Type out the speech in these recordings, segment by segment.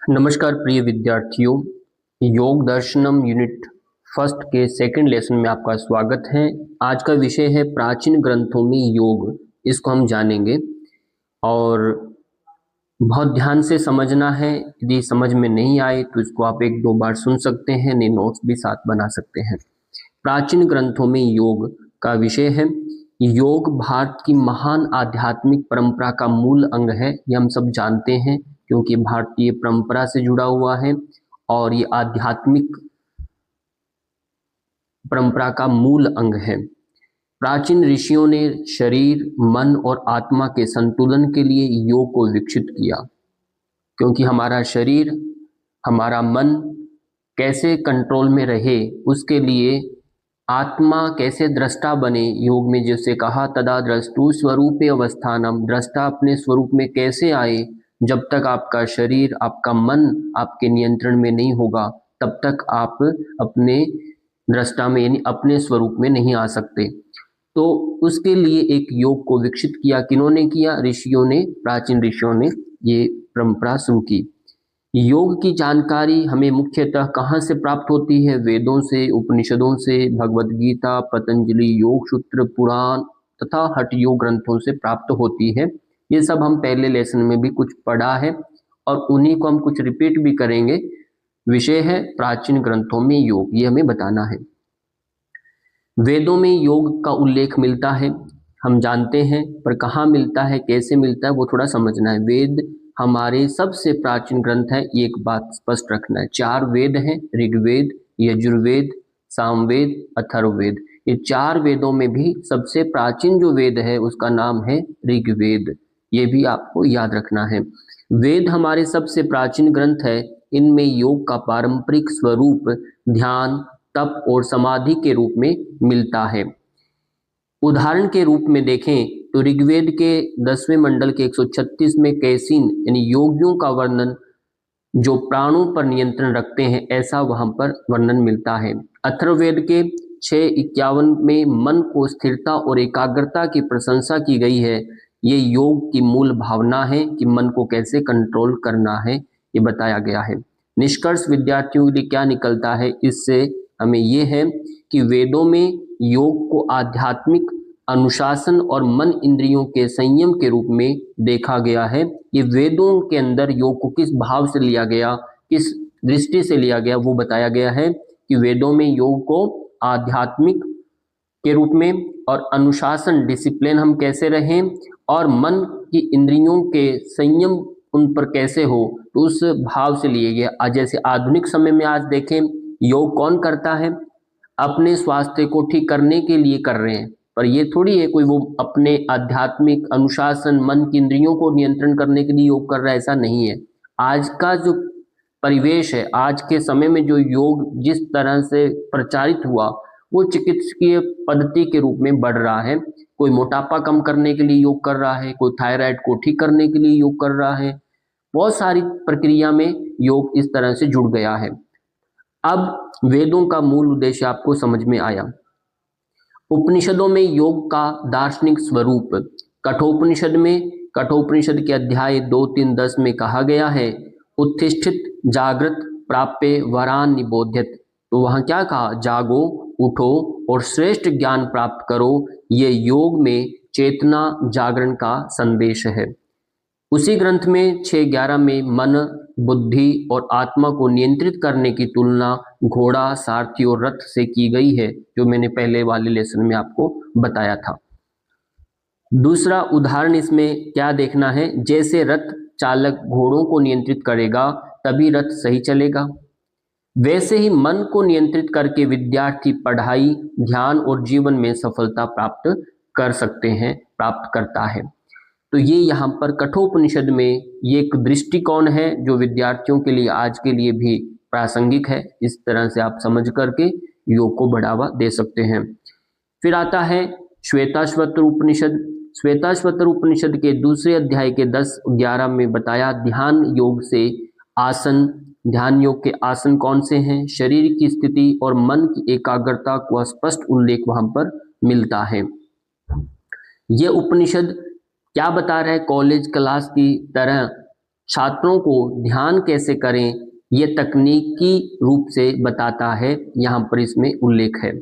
नमस्कार प्रिय विद्यार्थियों, योग दर्शनम यूनिट फर्स्ट के सेकंड लेसन में आपका स्वागत है। आज का विषय है प्राचीन ग्रंथों में योग। इसको हम जानेंगे और बहुत ध्यान से समझना है। यदि समझ में नहीं आए तो इसको आप एक दो बार सुन सकते हैं, नहीं नोट्स भी साथ बना सकते हैं। प्राचीन ग्रंथों में योग का विषय है। योग भारत की महान आध्यात्मिक परंपरा का मूल अंग है। ये हम सब जानते हैं क्योंकि भारतीय परंपरा से जुड़ा हुआ है और ये आध्यात्मिक परंपरा का मूल अंग है। प्राचीन ऋषियों ने शरीर, मन और आत्मा के संतुलन के लिए योग को विकसित किया, क्योंकि हमारा शरीर, हमारा मन कैसे कंट्रोल में रहे, उसके लिए आत्मा कैसे दृष्टा बने। योग में जैसे कहा, तदा द्रष्टु स्वरूपे अवस्थानम, दृष्टा अपने स्वरूप में कैसे आए। जब तक आपका शरीर, आपका मन आपके नियंत्रण में नहीं होगा, तब तक आप अपने दृष्टा में यानी अपने स्वरूप में नहीं आ सकते। तो उसके लिए एक योग को विकसित किया। किन्होंने किया? ऋषियों ने, प्राचीन ऋषियों ने ये परंपरा शुरू की। योग की जानकारी हमें मुख्यतः कहाँ से प्राप्त होती है? वेदों से, उपनिषदों से, भगवत गीता, पतंजलि योग सूत्र, पुराण तथा हठ योग ग्रंथों से प्राप्त होती है। ये सब हम पहले लेसन में भी कुछ पढ़ा है और उन्हीं को हम कुछ रिपीट भी करेंगे। विषय है प्राचीन ग्रंथों में योग, ये हमें बताना है। वेदों में योग का उल्लेख मिलता है, हम जानते हैं, पर कहाँ मिलता है, कैसे मिलता है, वो थोड़ा समझना है। वेद हमारे सबसे प्राचीन ग्रंथ है, ये एक बात स्पष्ट रखना है। 4 वेद हैं, ऋग्वेद, यजुर्वेद, सामवेद, अथर्ववेद। ये 4 वेदों में भी सबसे प्राचीन जो वेद है उसका नाम है ऋग्वेद। ये भी आपको याद रखना है। वेद हमारे सबसे प्राचीन ग्रंथ है। इनमें योग का पारंपरिक स्वरूप ध्यान, तप और समाधि के रूप में मिलता है। उदाहरण के रूप में देखें तो ऋग्वेद के 10वें मंडल के 136 में कैसीन यानी योगियों का वर्णन, जो प्राणों पर नियंत्रण रखते हैं, ऐसा वहां पर वर्णन मिलता है। अथर्ववेद के 6:51 में मन को स्थिरता और एकाग्रता की प्रशंसा की गई है। ये योग की मूल भावना है कि मन को कैसे कंट्रोल करना है, ये बताया गया है। निष्कर्ष विद्यार्थियों के लिए क्या निकलता है इससे? हमें ये है कि वेदों में योग को आध्यात्मिक अनुशासन और मन इंद्रियों के संयम के रूप में देखा गया है। ये वेदों के अंदर योग को किस भाव से लिया गया, किस दृष्टि से लिया गया, वो बताया गया है कि वेदों में योग को आध्यात्मिक के रूप में और अनुशासन, डिसिप्लिन हम कैसे रहें, और मन की इंद्रियों के संयम उन पर कैसे हो, तो उस भाव से लिए गया। जैसे आधुनिक समय में आज देखें, योग कौन करता है? अपने स्वास्थ्य को ठीक करने के लिए कर रहे हैं, पर ये थोड़ी है कोई वो अपने आध्यात्मिक अनुशासन, मन की इंद्रियों को नियंत्रण करने के लिए योग कर रहा है, ऐसा नहीं है। आज का जो परिवेश है, आज के समय में जो योग जिस तरह से प्रचारित हुआ, वो चिकित्सकीय पद्धति के रूप में बढ़ रहा है। कोई मोटापा कम करने के लिए योग कर रहा है, कोई थायराइड को ठीक करने के लिए योग कर रहा है। बहुत सारी प्रक्रिया में योग इस तरह से जुड़ गया है। अब वेदों का मूल उद्देश्य आपको समझ में आया। उपनिषदों में योग का दार्शनिक स्वरूप, कठोपनिषद के अध्याय 2, 3, 10 में कहा गया है, उत्तिष्ठित जागृत प्राप्य वरान निबोध्यत। तो वहां क्या कहा? जागो, उठो और श्रेष्ठ ज्ञान प्राप्त करो। ये योग में चेतना जागरण का संदेश है। उसी ग्रंथ में 6:11 में मन, बुद्धि और आत्मा को नियंत्रित करने की तुलना घोड़ा, सारथी और रथ से की गई है, जो मैंने पहले वाले लेसन में आपको बताया था। दूसरा उदाहरण इसमें क्या देखना है? जैसे रथ चालक घोड़ों को नियंत्रित करेगा तभी रथ सही चलेगा, वैसे ही मन को नियंत्रित करके विद्यार्थी पढ़ाई, ध्यान और जीवन में सफलता प्राप्त कर सकते हैं, प्राप्त करता है। तो ये यहाँ पर कठोपनिषद में ये एक दृष्टिकोण है जो विद्यार्थियों के लिए आज के लिए भी प्रासंगिक है। इस तरह से आप समझ करके योग को बढ़ावा दे सकते हैं। फिर आता है श्वेताश्वतर उपनिषद। श्वेताश्वतर उपनिषद के दूसरे अध्याय के 10-11 में बताया ध्यान योग से आसन, ध्यान योग के आसन कौन से हैं, शरीर की स्थिति और मन की एकाग्रता का स्पष्ट उल्लेख वहां पर मिलता है। यह उपनिषद क्या बता रहा है? कॉलेज क्लास की तरह छात्रों को ध्यान कैसे करें ये तकनीकी रूप से बताता है, यहाँ पर इसमें उल्लेख है।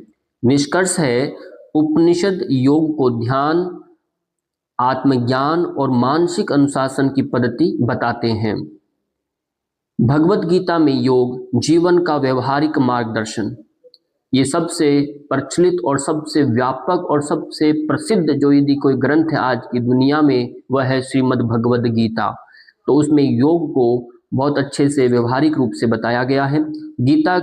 निष्कर्ष है, उपनिषद योग को ध्यान, आत्मज्ञान और मानसिक अनुशासन की पद्धति बताते हैं। भगवत गीता में योग जीवन का व्यवहारिक मार्गदर्शन, ये सबसे प्रचलित और सबसे व्यापक और सबसे प्रसिद्ध जो यदि कोई ग्रंथ है आज की दुनिया में, वह है श्रीमद् भगवद गीता। तो उसमें योग को बहुत अच्छे से व्यवहारिक रूप से बताया गया है। गीता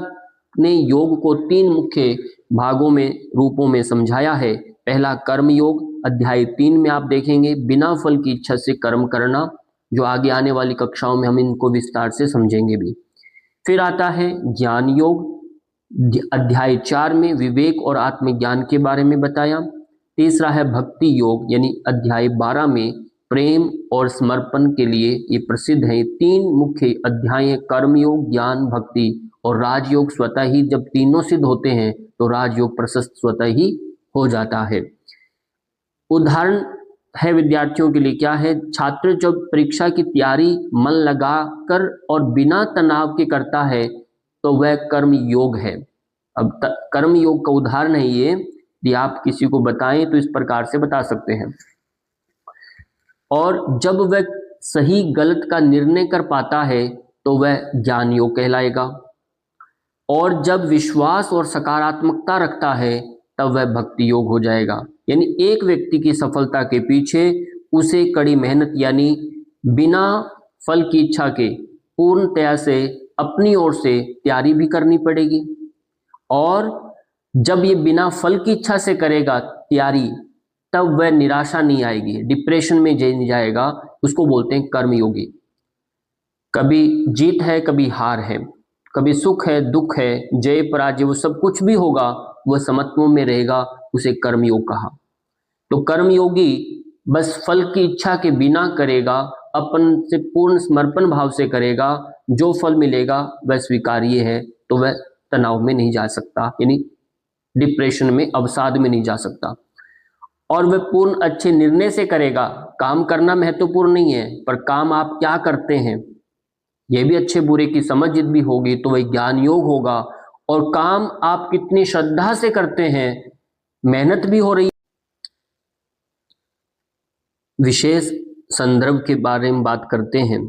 ने योग को 3 मुख्य भागों में रूपों में समझाया है। पहला कर्म योग, अध्याय 3 में आप देखेंगे बिना फल की इच्छा से कर्म करना, जो आगे आने वाली कक्षाओं में हम इनको विस्तार से समझेंगे भी। फिर आता है ज्ञान योग, अध्याय 4 में विवेक और आत्मज्ञान के बारे में बताया। तीसरा है भक्ति योग, यानी अध्याय 12 में प्रेम और समर्पण के लिए ये प्रसिद्ध है। 3 मुख्य अध्याय, कर्म योग, ज्ञान, भक्ति और राजयोग। स्वतः ही जब तीनों सिद्ध होते हैं तो राजयोग प्रशस्त स्वतः ही हो जाता है। उदाहरण है विद्यार्थियों के लिए, क्या है, छात्र जब परीक्षा की तैयारी मन लगाकर और बिना तनाव के करता है तो वह कर्म योग है। अब कर्म योग का उदाहरण है ये, यदि आप किसी को बताएं तो इस प्रकार से बता सकते हैं। और जब वह सही गलत का निर्णय कर पाता है तो वह ज्ञान योग कहलाएगा। और जब विश्वास और सकारात्मकता रखता है तब वह भक्ति योग हो जाएगा। यानी एक व्यक्ति की सफलता के पीछे उसे कड़ी मेहनत यानी बिना फल की इच्छा के पूर्णतया से अपनी ओर से तैयारी भी करनी पड़ेगी। और जब ये बिना फल की इच्छा से करेगा तैयारी, तब वह निराशा नहीं आएगी, डिप्रेशन में नहीं जाएगा। उसको बोलते हैं कर्मयोगी। कभी जीत है, कभी हार है, कभी सुख है, दुख है, जय पराजय, वो सब कुछ भी होगा, वह समत्व में रहेगा, उसे कर्मयोग कहा। तो कर्मयोगी बस फल की इच्छा के बिना करेगा, अपन से पूर्ण समर्पण भाव से करेगा, जो फल मिलेगा वह स्वीकार्य है, तो वह तनाव में नहीं जा सकता, यानी डिप्रेशन में, अवसाद में नहीं जा सकता। और वह पूर्ण अच्छे निर्णय से करेगा। काम करना महत्वपूर्ण नहीं है, पर काम आप क्या करते हैं यह भी अच्छे बुरे की समझ भी होगी तो वह ज्ञान योग होगा। और काम आप कितनी श्रद्धा से करते हैं, मेहनत भी हो रही। विशेष संदर्भ के बारे में बात करते हैं।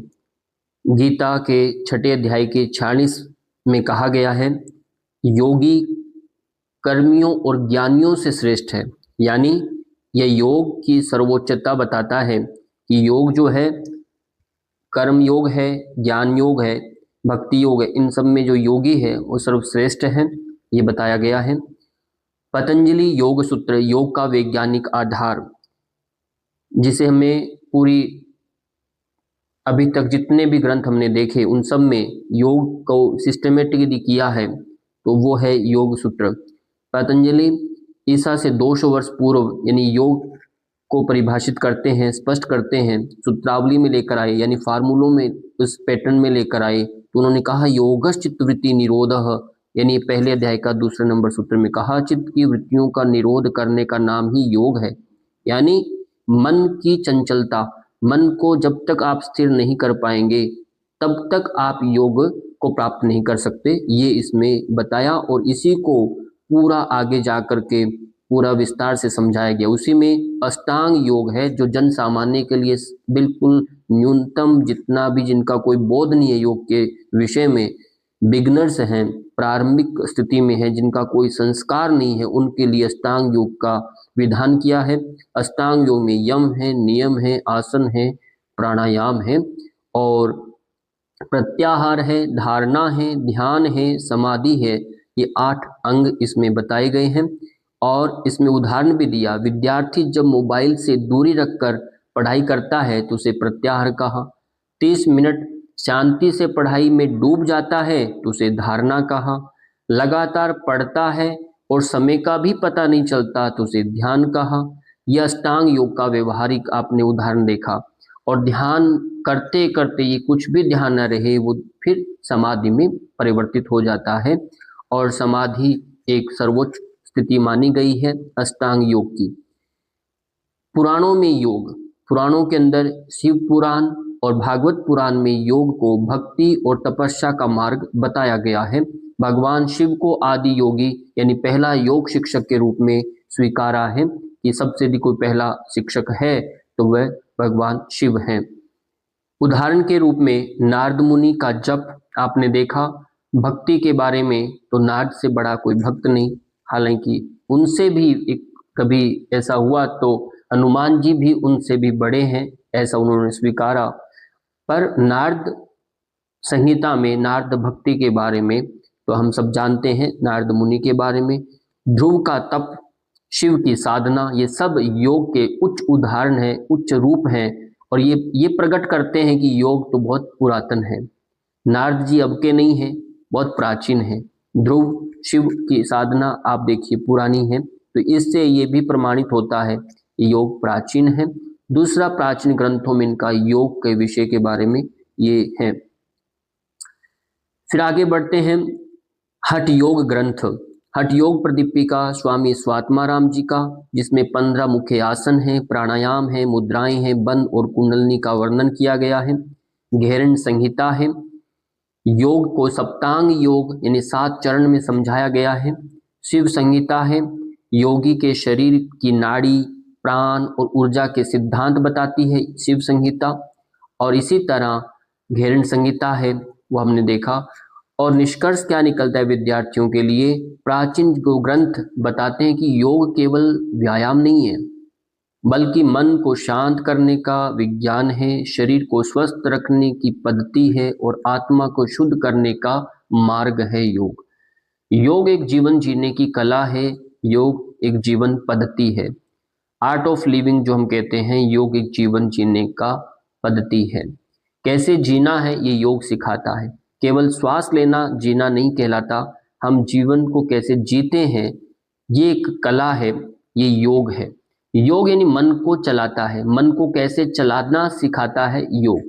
गीता के 6 अध्याय के 46 में कहा गया है, योगी कर्मियों और ज्ञानियों से श्रेष्ठ है। यानी यह योग की सर्वोच्चता बताता है कि योग जो है, कर्म योग है, ज्ञान योग है, भक्ति योग है, इन सब में जो योगी है वो सर्वश्रेष्ठ है, ये बताया गया है। पतंजलि योग सूत्र, योग का वैज्ञानिक आधार, जिसे हमें पूरी अभी तक जितने भी ग्रंथ हमने देखे उन सब में योग को सिस्टमेटिकली किया है, तो वो है योग सूत्र। पतंजलि ईसा से 200 वर्ष पूर्व यानी योग को परिभाषित करते हैं, स्पष्ट करते हैं, सूत्रावली में लेकर आए, यानी फार्मूलों में, उस पैटर्न में लेकर आए। तो उन्होंने कहा योगश्च चित्तवृत्ति निरोधः, यानी पहले अध्याय का 2 नंबर सूत्र में कहा, चित्त की वृत्तियों का निरोध करने का नाम ही योग है। यानी मन की चंचलता, मन को जब तक आप स्थिर नहीं कर पाएंगे तब तक आप योग को प्राप्त नहीं कर सकते, ये इसमें बताया। और इसी को पूरा आगे जा कर के पूरा विस्तार से समझाया गया। उसी में अष्टांग योग है, जो जन सामान्य के लिए बिल्कुल न्यूनतम, जितना भी जिनका कोई बोध नहीं है योग के विषय में, बिगनर्स हैं, प्रारंभिक स्थिति में है, जिनका कोई संस्कार नहीं है, उनके लिए अष्टांग योग का विधान किया है। अष्टांग योग में यम है, नियम है, आसन है, प्राणायाम है और प्रत्याहार है, धारणा है, ध्यान है, समाधि है। ये 8 अंग इसमें बताए गए हैं। और इसमें उदाहरण भी दिया, विद्यार्थी जब मोबाइल से दूरी रखकर पढ़ाई करता है तो उसे प्रत्याहार कहा। 30 मिनट शांति से पढ़ाई में डूब जाता है तो उसे धारणा कहा। लगातार पढ़ता है और समय का भी पता नहीं चलता तो उसे ध्यान कहा। यह अष्टांग योग का व्यवहारिक आपने उदाहरण देखा। और ध्यान करते करते ये कुछ भी ध्यान न रहे, वो फिर समाधि में परिवर्तित हो जाता है। और समाधि एक सर्वोच्च स्थिति मानी गई है अष्टांग योग की। पुराणों में योग, पुराणों के अंदर शिव पुराण और भागवत पुराण में योग को भक्ति और तपस्या का मार्ग बताया गया है। भगवान शिव को आदि योगी यानी पहला योग शिक्षक के रूप में स्वीकारा है कि सबसे यदि कोई पहला शिक्षक है तो वह भगवान शिव हैं। उदाहरण के रूप में नारद मुनि का जप आपने देखा। भक्ति के बारे में तो नारद से बड़ा कोई भक्त नहीं, हालांकि उनसे भी कभी ऐसा हुआ तो हनुमान जी भी उनसे भी बड़े हैं, ऐसा उन्होंने स्वीकारा। पर नारद संहिता में नारद भक्ति के बारे में तो हम सब जानते हैं, नारद मुनि के बारे में। ध्रुव का तप, शिव की साधना, ये सब योग के उच्च उदाहरण है, उच्च रूप हैं और ये प्रकट करते हैं कि योग तो बहुत पुरातन है। नारद जी अब के नहीं हैं, बहुत प्राचीन है। ध्रुव शिव की साधना आप देखिए पुरानी है, तो इससे ये भी प्रमाणित होता है योग प्राचीन है। दूसरा, प्राचीन ग्रंथों में इनका योग के विषय के बारे में ये है। फिर आगे बढ़ते हैं, हठ योग ग्रंथ, हठ योग प्रदीपिका स्वामी स्वात्माराम जी का, जिसमें 15 मुख्य आसन हैं, प्राणायाम है, मुद्राएं हैं, बंद और कुंडलनी का वर्णन किया गया है। घेरण संहिता है। योग को सप्तांग योग यानी 7 चरण में समझाया गया है। शिव संहिता है, योगी के शरीर की नाड़ी, प्राण और ऊर्जा के सिद्धांत बताती है शिव संहिता। और इसी तरह घेरण संहिता है, वो हमने देखा। और निष्कर्ष क्या निकलता है विद्यार्थियों के लिए, प्राचीन जो ग्रंथ बताते हैं कि योग केवल व्यायाम नहीं है, बल्कि मन को शांत करने का विज्ञान है, शरीर को स्वस्थ रखने की पद्धति है और आत्मा को शुद्ध करने का मार्ग है योग। योग एक जीवन जीने की कला है, योग एक जीवन पद्धति है। आर्ट ऑफ लिविंग जो हम कहते हैं, योग एक जीवन जीने का पद्धति है। कैसे जीना है ये योग सिखाता है। केवल श्वास लेना जीना नहीं कहलाता, हम जीवन को कैसे जीते हैं ये एक कला है, ये योग है। योग यानी मन को चलाता है, मन को कैसे चलाना सिखाता है योग।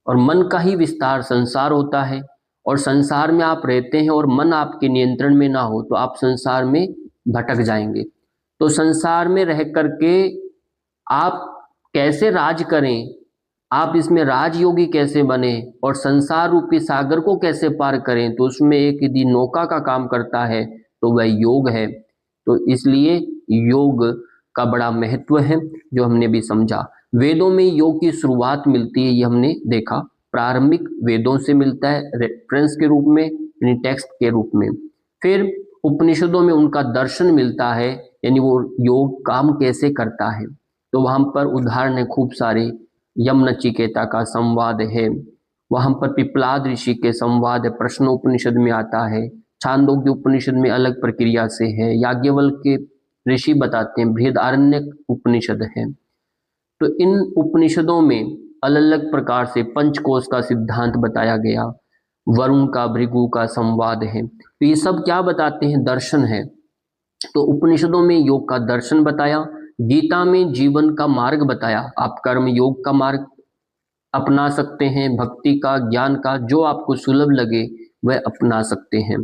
और मन का ही विस्तार संसार होता है, और संसार में आप रहते हैं और मन आपके नियंत्रण में ना हो तो आप संसार में भटक जाएंगे। तो संसार में रह करके आप कैसे राज करें, आप इसमें राजयोगी कैसे बने और संसार रूपी सागर को कैसे पार करें, तो उसमें एक यदि नौका का काम करता है तो वह योग है। तो इसलिए योग का बड़ा महत्व है जो हमने भी समझा। वेदों में योग की शुरुआत मिलती है, ये हमने देखा, प्रारंभिक वेदों से मिलता है रेफरेंस के रूप में यानी टेक्स्ट के रूप में। फिर उपनिषदों में उनका दर्शन मिलता है, यानी वो योग काम कैसे करता है। तो वहां पर उदाहरण है खूब सारे, यम नचिकेता का संवाद है, वहां पर पिपलाद ऋषि के संवाद है, प्रश्नोपनिषद में आता है, छांदोग्य उपनिषद में अलग प्रक्रिया से है, याज्ञवल्क्य के ऋषि बताते हैं, बृहदारण्यक उपनिषद है। तो इन उपनिषदों में अलग अलग प्रकार से पंचकोश का सिद्धांत बताया गया, वरुण का भृगु का संवाद है। तो ये सब क्या बताते हैं, दर्शन है। तो उपनिषदों में योग का दर्शन बताया, गीता में जीवन का मार्ग बताया, आप कर्म योग का मार्ग अपना सकते हैं, भक्ति का, ज्ञान का, जो आपको सुलभ लगे वह अपना सकते हैं।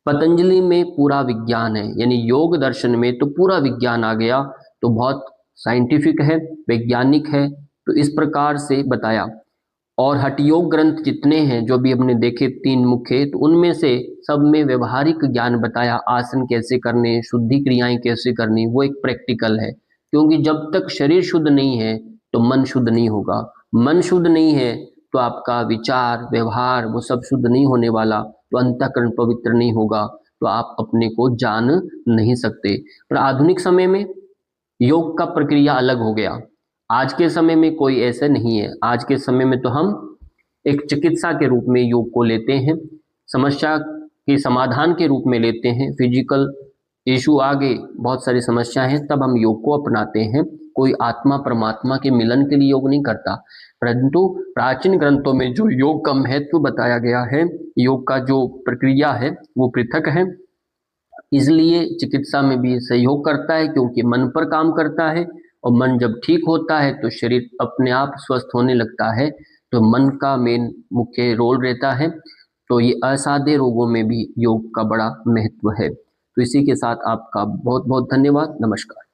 पतंजलि में पूरा विज्ञान है, यानी योग दर्शन में तो पूरा विज्ञान आ गया, तो बहुत साइंटिफिक है, वैज्ञानिक है, तो इस प्रकार से बताया। और हठयोग ग्रंथ जितने हैं जो भी हमने देखे 3 मुख्य, तो उनमें से सब में व्यवहारिक ज्ञान बताया, आसन कैसे करने, शुद्धि क्रियाएं कैसे करनी, वो एक प्रैक्टिकल है। क्योंकि जब तक शरीर शुद्ध नहीं है तो मन शुद्ध नहीं होगा, मन शुद्ध नहीं है तो आपका विचार व्यवहार वो सब शुद्ध नहीं होने वाला, तो अंतःकरण पवित्र नहीं होगा, तो आप अपने को जान नहीं सकते। पर आधुनिक समय में योग का प्रक्रिया अलग हो गया। आज के समय में कोई ऐसा नहीं है, आज के समय में तो हम एक चिकित्सा के रूप में योग को लेते हैं, समस्या के समाधान के रूप में लेते हैं। फिजिकल इशू आगे बहुत सारी समस्याएं हैं, तब हम योग को अपनाते हैं। कोई आत्मा परमात्मा के मिलन के लिए योग नहीं करता, परंतु प्राचीन ग्रंथों में जो योग का महत्व बताया गया है, योग का जो प्रक्रिया है वो पृथक है, इसलिए चिकित्सा में भी सहयोग करता है, क्योंकि मन पर काम करता है, और मन जब ठीक होता है तो शरीर अपने आप स्वस्थ होने लगता है। तो मन का मेन मुख्य रोल रहता है। तो ये असाध्य रोगों में भी योग का बड़ा महत्व है। तो इसी के साथ आपका बहुत बहुत धन्यवाद। नमस्कार।